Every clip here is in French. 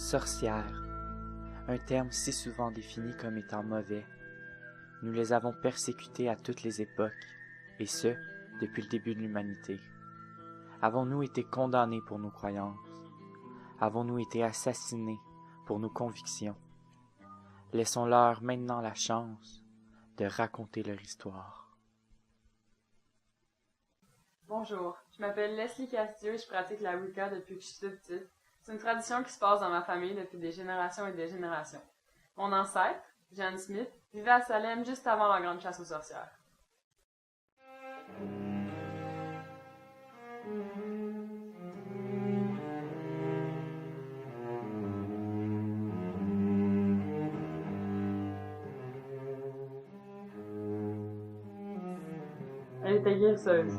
sorcières, un terme si souvent défini comme étant mauvais. Nous les avons persécutées à toutes les époques, et ce, depuis le début de l'humanité. Avons-nous été condamnés pour nos croyances? Avons-nous été assassinés pour nos convictions? Laissons-leur maintenant la chance de raconter leur histoire. Bonjour, je m'appelle Leslie Castillo et je pratique la Wicca depuis que je suis toute petite. C'est une tradition qui se passe dans ma famille depuis des générations et des générations. Mon ancêtre, Jan Smith, vivait à Salem juste avant la grande chasse aux sorcières. Elle était guérisseuse.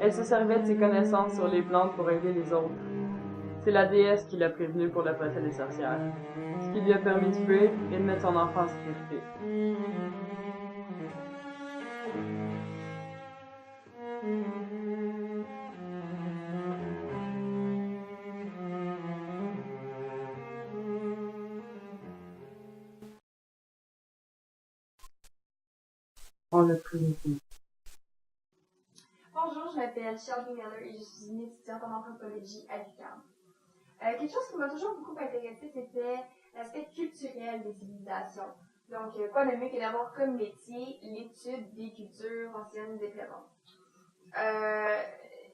Elle se servait de ses connaissances sur les plantes pour aider les autres. C'est la déesse qui l'a prévenue pour le procès des sorcières, ce qui lui a permis de fuir et de mettre son enfant en sécurité. On l'a prévenu. Bonjour, je m'appelle Shelby Miller et je suis une étudiante en anthropologie à l'UQAM. Quelque chose qui m'a toujours beaucoup intéressée, c'était l'aspect culturel des civilisations. Donc, pas le mieux que d'avoir comme métier l'étude des cultures anciennes et présentes.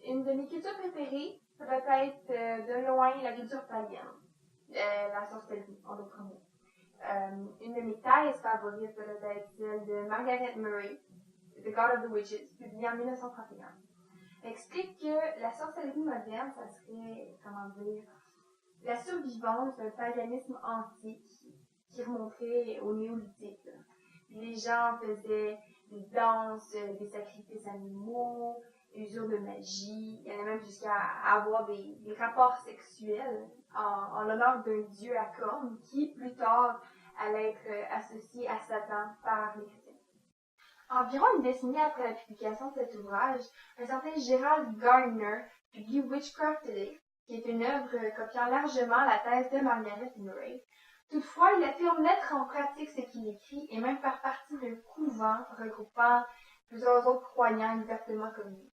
Une de mes cultures préférées, ça doit être de loin la culture païenne, la sorcellerie, en d'autres mots. Une de mes thèses favorites, ça doit être celle de Margaret Murray, The God of the Witches, publiée en 1931. Elle explique que la sorcellerie moderne, ça serait, comment dire, la survivance d'un paganisme antique qui remonterait au néolithique. Les gens faisaient des danses, des sacrifices animaux, des jours de magie. Il y en a même jusqu'à avoir des rapports sexuels en l'honneur d'un dieu à cornes qui, plus tard, allait être associé à Satan par les chrétiens. Environ une décennie après la publication de cet ouvrage, un certain Gerald Gardner publie Witchcraft Today, qui est une œuvre copiant largement la thèse de Margaret Murray. Toutefois, il affirme mettre en pratique ce qu'il écrit et même faire partie d'un couvent regroupant plusieurs autres croyants exactement comme lui.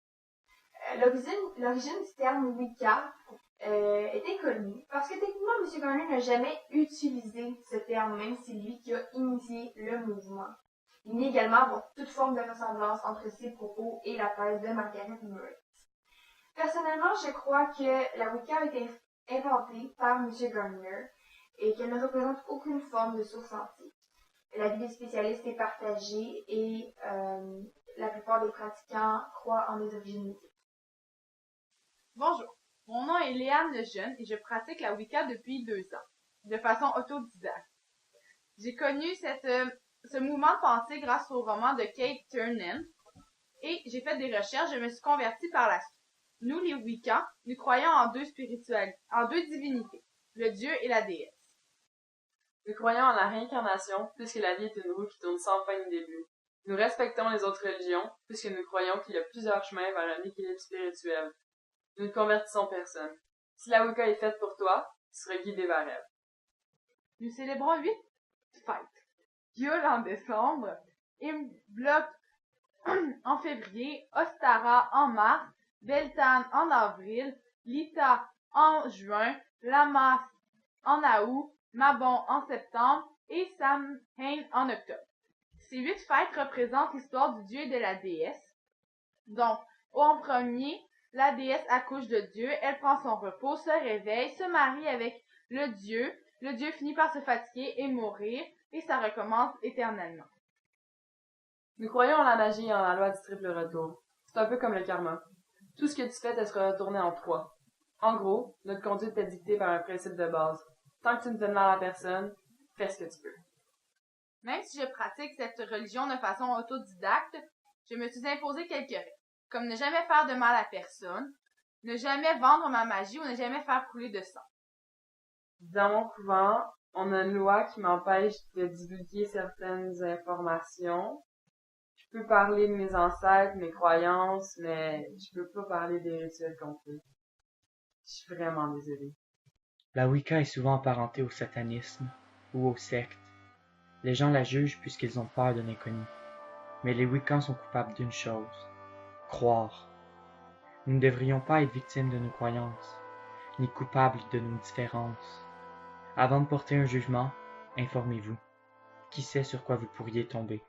L'origine du terme Wicca est inconnue parce que techniquement, M. Gardner n'a jamais utilisé ce terme, même si c'est lui qui a initié le mouvement. Il nie également avoir toute forme de ressemblance entre ses propos et la thèse de Margaret Murray. Personnellement, je crois que la Wicca a été inventée par M. Gardner et qu'elle ne représente aucune forme de source antique. L'avis des spécialistes est partagé et la plupart des pratiquants croient en des origines mythiques. Bonjour, mon nom est Léane Lejeune et je pratique la Wicca depuis 2 ans, de façon autodidacte. J'ai connu ce mouvement de pensée grâce au roman de Kate Turner et j'ai fait des recherches, je me suis convertie par la suite. Nous, les Wiccans, nous croyons en deux divinités, le dieu et la déesse. Nous croyons en la réincarnation, puisque la vie est une roue qui tourne sans fin ni début. Nous respectons les autres religions, puisque nous croyons qu'il y a plusieurs chemins vers un équilibre spirituel. Nous ne convertissons personne. Si la Wicca est faite pour toi, tu seras guidé vers elle. Nous célébrons 8 fêtes. Yule en décembre, Imbolc en février, Ostara en mars, Beltane en avril, Lita en juin, Lammas en août, Mabon en septembre et Samhain en octobre. Ces 8 fêtes représentent l'histoire du dieu et de la déesse. Donc, en premier, la déesse accouche de Dieu, elle prend son repos, se réveille, se marie avec le dieu finit par se fatiguer et mourir, et ça recommence éternellement. Nous croyons en la magie et en la loi du triple retour. C'est un peu comme le karma. Tout ce que tu fais te sera retourné en toi. En gros, notre conduite est dictée par un principe de base. Tant que tu ne fais de mal à personne, fais ce que tu peux. Même si je pratique cette religion de façon autodidacte, je me suis imposé quelques règles, comme ne jamais faire de mal à personne, ne jamais vendre ma magie ou ne jamais faire couler de sang. Dans mon couvent, on a une loi qui m'empêche de divulguer certaines informations. Je peux parler de mes ancêtres, mes croyances, mais je peux pas parler des rituels qu'on fait. Je suis vraiment désolée. La Wicca est souvent apparentée au satanisme ou aux sectes. Les gens la jugent puisqu'ils ont peur de l'inconnu. Mais les Wiccans sont coupables d'une chose: croire. Nous ne devrions pas être victimes de nos croyances, ni coupables de nos différences. Avant de porter un jugement, informez-vous. Qui sait sur quoi vous pourriez tomber?